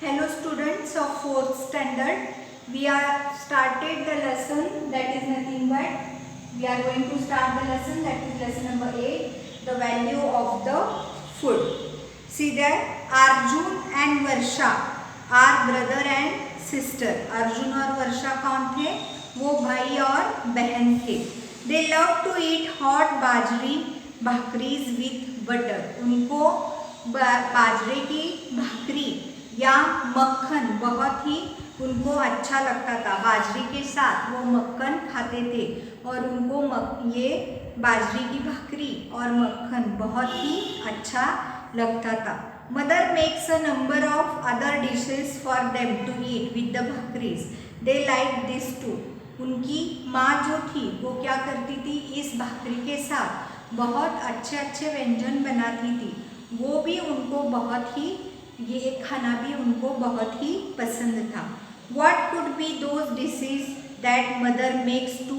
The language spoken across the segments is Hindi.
Hello students of 4th standard. We are started the lesson that is nothing but we are going to start the lesson that is lesson number 8, the value of the food. See there, Arjun and Varsha are brother and sister. Arjun और वर्षा कौन थे? वो भाई और बहन थे. They love to eat hot बाजरी भाकरीज with butter. उनको बाजरे की भाकरी या मक्खन बहुत ही उनको अच्छा लगता था. बाजरी के साथ वो मक्खन खाते थे और उनको ये बाजरी की भाकरी और मक्खन बहुत ही अच्छा लगता था. Mother makes a number of other dishes for them to eat with the bhakris. They like this too. उनकी माँ जो थी वो क्या करती थी, इस भाकरी के साथ बहुत अच्छे अच्छे व्यंजन बनाती थी. वो भी उनको बहुत ही, ये खाना भी उनको बहुत ही पसंद था. What could be those dishes that mother makes to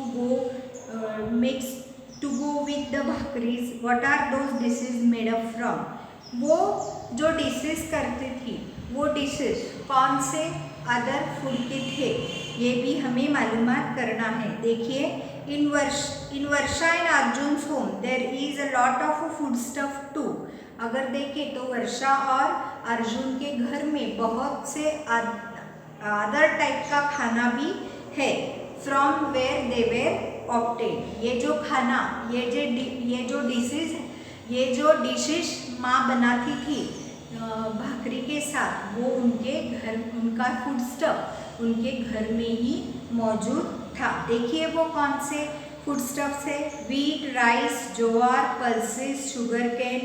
go with the bhakris? What are those dishes made up from? वो जो डिशेस करती थी वो डिशेस कौन से अदर फूड के थे, ये भी हमें मालूमात करना है. देखिए, in Varsha and Arjun's home there is a lot of food stuff too. अगर देखें तो वर्षा और अर्जुन के घर में बहुत से अदर टाइप का खाना भी है. From where they were obtain. ये जो खाना, ये जो डिशेस माँ बनाती थी भाकरी के साथ, वो उनका फूड स्टफ उनके घर में ही मौजूद था. देखिए वो कौन से फूड स्टफ्स है. Wheat, rice, jowar, pulses, sugar cane,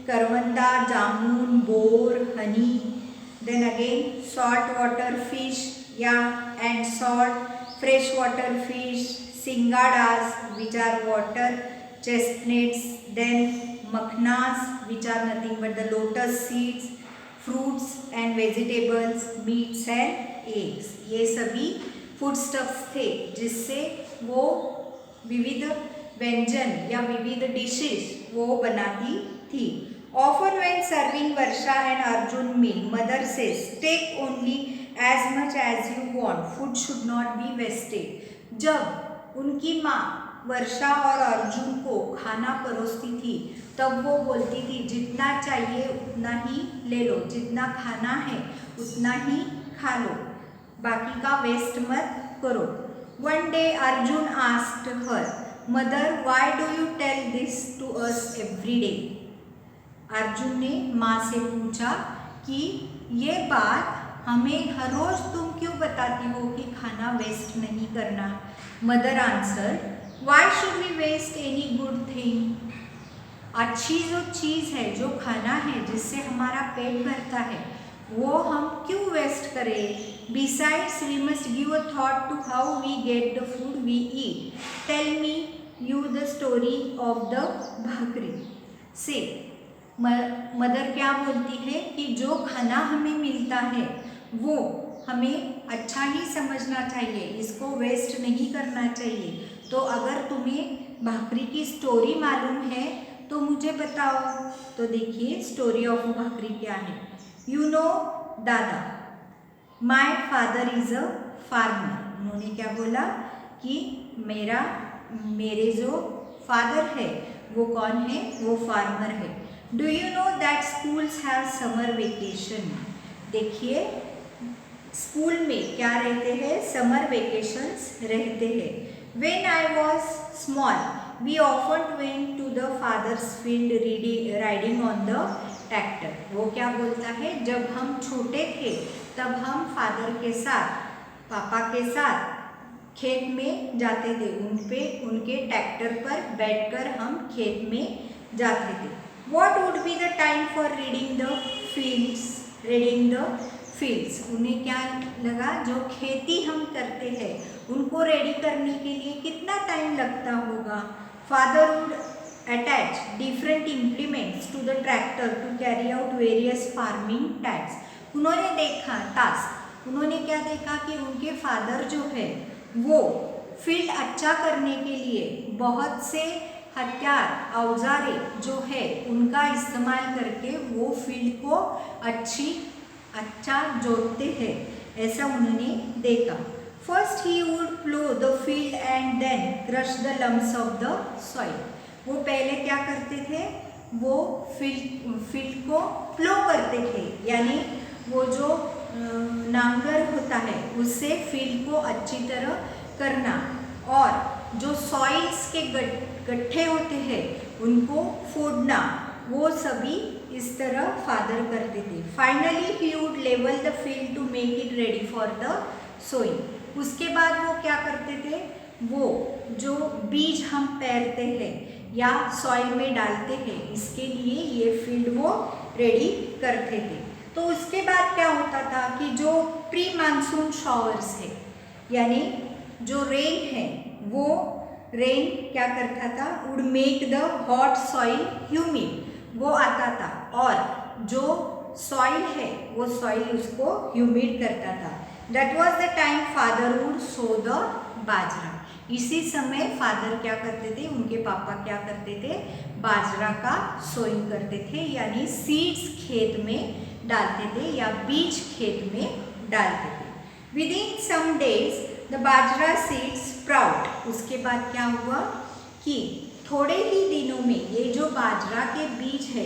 karvanda, jamun, bor, honey. Then again salt water fish, and salt, fresh water fish, singadas which are water chestnuts, then makhnas which are nothing but the lotus seeds, fruits and vegetables, meats and eggs. ये सभी फूड स्टफ्स थे जिससे वो विविध व्यंजन या विविध डिशेस वो बनाती थी. Often when serving Varsha and Arjun meal, mother says, take only as much as you want. Food should not be wasted. जब उनकी माँ वर्षा और अर्जुन को खाना परोसती थी तब वो बोलती थी, जितना चाहिए उतना ही ले लो, जितना खाना है उतना ही खा लो, बाकी का वेस्ट मत करो. One day Arjun asked her, Mother, why do you tell this to us every day? Arjun ने माँ से पूछा कि ये बात हमें हर रोज तुम क्यों बताती हो कि खाना वेस्ट नहीं करना. Mother answer, why should we waste any good thing. अच्छी जो चीज़ है, जो खाना है जिससे हमारा पेट भरता है, वो हम क्यों वेस्ट करें. Besides we must give a thought to how we get the food we eat. Tell me you the story of the bhakri. Say mother क्या बोलती है कि जो खाना हमें मिलता है वो हमें अच्छा ही समझना चाहिए, इसको वेस्ट नहीं करना चाहिए. तो अगर तुम्हें भाकरी की स्टोरी मालूम है तो मुझे बताओ. तो देखिए स्टोरी ऑफ भाकरी क्या है. यू नो दादा, my father is a farmer. उन्होंने क्या बोला कि मेरे जो फादर है वो कौन है, वो फार्मर है. Do you know that schools have summer vacation. देखिए स्कूल में क्या रहते हैं, समर वेकेशंस रहते हैं. When I was small we often went to the father's field riding on the tractor. वो क्या बोलता है, जब हम छोटे थे तब हम फादर के साथ, पापा के साथ खेत में जाते थे. उनके ट्रैक्टर पर बैठकर हम खेत में जाते थे. What would be the time for reading the fields? उन्हें क्या लगा, जो खेती हम करते हैं उनको रेडी करने के लिए कितना टाइम लगता होगा. Father would attach different implements to the tractor to carry out various farming tasks. उन्होंने क्या देखा कि उनके फादर जो है वो फील्ड अच्छा करने के लिए बहुत से हथियार, औजारे जो है उनका इस्तेमाल करके वो फील्ड को अच्छा जोतते हैं, ऐसा उन्होंने देखा। First he would plough the field and then crush the lumps of the soil. वो पहले क्या करते थे, वो फील्ड को प्लो करते थे, यानी वो जो नांगर होता है उससे फील्ड को अच्छी तरह करना, और जो सॉइल्स के गड्ढे होते हैं उनको फोड़ना, वो सभी इस तरह फादर करते थे। Finally he would level the field to make it ready for the sowing. उसके बाद वो क्या करते थे, वो जो बीज हम पेरते हैं या सॉइल में डालते हैं, इसके लिए ये फील्ड वो रेडी करते थे। तो उसके बाद क्या होता था कि जो प्री मानसून शॉवर्स है, यानी जो रेन है, वो रेन क्या करता था, would make the hot soil humid, वो आता था, और जो सॉइल है वो सॉइल उसको ह्यूमिड करता था। That was the time father would sow the bajra. इसी समय फादर क्या करते थे, उनके पापा क्या करते थे, बाजरा का सोइंग करते थे, यानी सीड्स खेत में डालते थे या बीज खेत में डालते थे। Within some days the bajra seeds sprout. उसके बाद क्या हुआ कि थोड़े ही दिनों में ये जो बाजरा के बीज है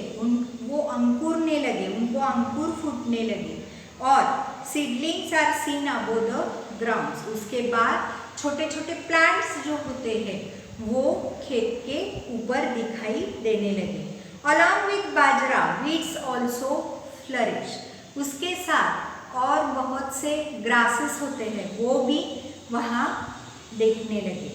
वो अंकुरने लगे, उनको अंकुर फूटने लगे, और seedlings are seen above the grounds. उसके बाद छोटे छोटे प्लांट्स जो होते हैं वो खेत के ऊपर दिखाई देने लगे। Along with bajra weeds also flourish. उसके साथ और बहुत से ग्रासेस होते हैं वो भी वहाँ देखने लगे।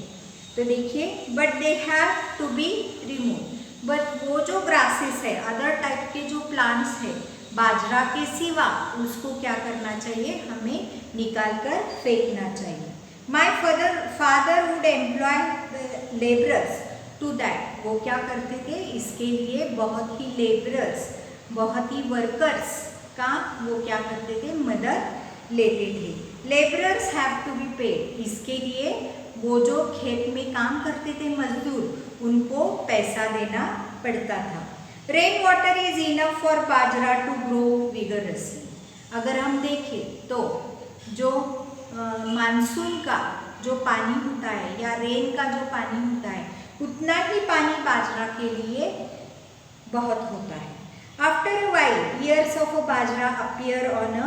तो देखिए, but they have to be remove. But वो जो ग्रासेस है, अदर टाइप के जो प्लांट्स है बाजरा के सिवा, उसको क्या करना चाहिए, हमें निकाल कर फेंकना चाहिए। My father would employ labourers to that. वो क्या करते थे, इसके लिए बहुत ही लेबरर्स, बहुत ही वर्कर्स का वो क्या करते थे, मदद लेते थे। Labourers have to be paid. इसके लिए वो जो खेत में काम करते थे मजदूर, उनको पैसा देना पड़ता था। Rain water is enough for bajra to grow vigorously. अगर हम देखें तो जो मानसून का जो पानी होता है या रेन का जो पानी होता है, उतना ही पानी बाजरा के लिए बहुत होता है। After a while years of a bajra appear on a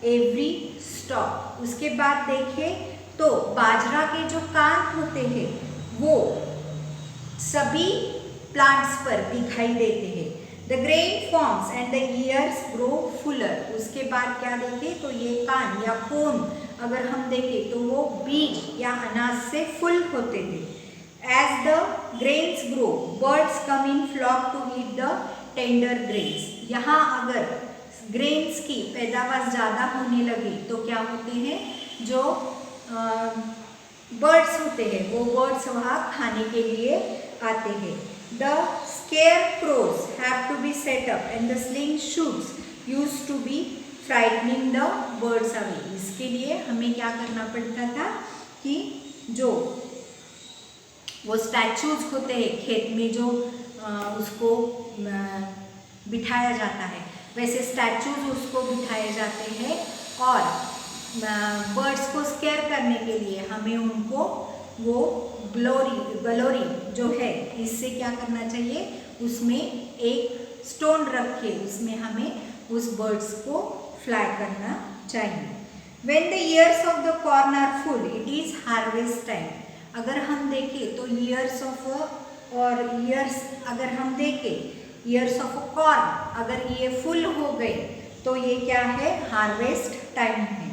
every stock. उसके बाद देखें तो बाजरा के जो कान होते हैं वो सभी प्लांट्स पर दिखाई देते हैं। The grain forms and the years grow Fuller. उसके बाद क्या देखें तो ये कान या कोन अगर हम देखें तो वो बीज या अनाज से फुल होते थे। As the grains grow birds come in flock to eat the tender grains. यहाँ अगर ग्रेन्स की पैदावार ज़्यादा होने लगी तो क्या होते हैं, जो बर्ड्स होते हैं वो बर्ड्स वहाँ खाने के लिए आते हैं। The scarecrows have to be set up and the sling shoots used to be frightening the birds away. इसके लिए हमें क्या करना पड़ता था कि जो वो स्टैचूज होते हैं खेत में जो उसको बिठाया जाता है, वैसे स्टैचूज उसको बिठाए जाते हैं, और बर्ड्स को स्केयर करने के लिए हमें उनको वो गलोरी जो है, इससे क्या करना चाहिए, उसमें एक स्टोन रख के उसमें हमें उस बर्ड्स को फ्लाई करना चाहिए। When the ears of the corn are full, it is harvest time. अगर हम देखें तो ईयर्स ऑफ और ईयर्स अगर हम देखें ईयर्स ऑफ कॉर्न अगर ये फुल हो गए तो ये क्या है, हार्वेस्ट टाइम है।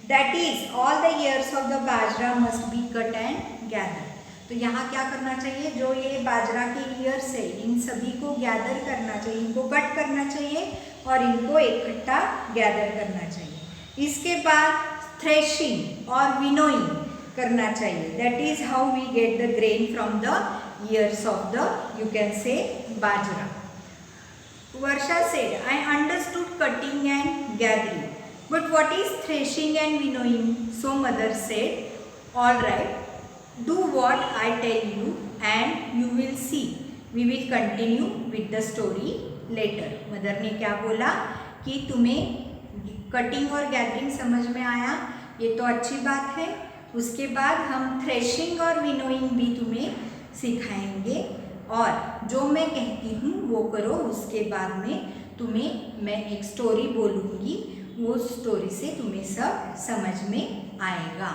That is all the ears of the bajra must be cut and gather. तो यहाँ क्या करना चाहिए, जो ये बाजरा के ईयर्स है इन सभी को गैदर करना चाहिए, इनको कट करना चाहिए और इनको इकट्ठा गैदर करना चाहिए। इसके बाद थ्रेशिंग और विनोइंग करना चाहिए। That is how we get the grain from the ears of the, you can say, bajra. Varsha said, I understood cutting and gathering, but what is threshing and winnowing? So mother said, all right, do what I tell you and you will see. We will continue with the story later. Mother ने क्या बोला कि तुम्हें कटिंग और गैदरिंग समझ में आया, ये तो अच्छी बात है। उसके बाद हम थ्रेशिंग और विनोइंग भी तुम्हें सिखाएंगे, और जो मैं कहती हूँ वो करो, उसके बाद में तुम्हें मैं एक स्टोरी बोलूँगी, वो स्टोरी से तुम्हें सब समझ में आएगा।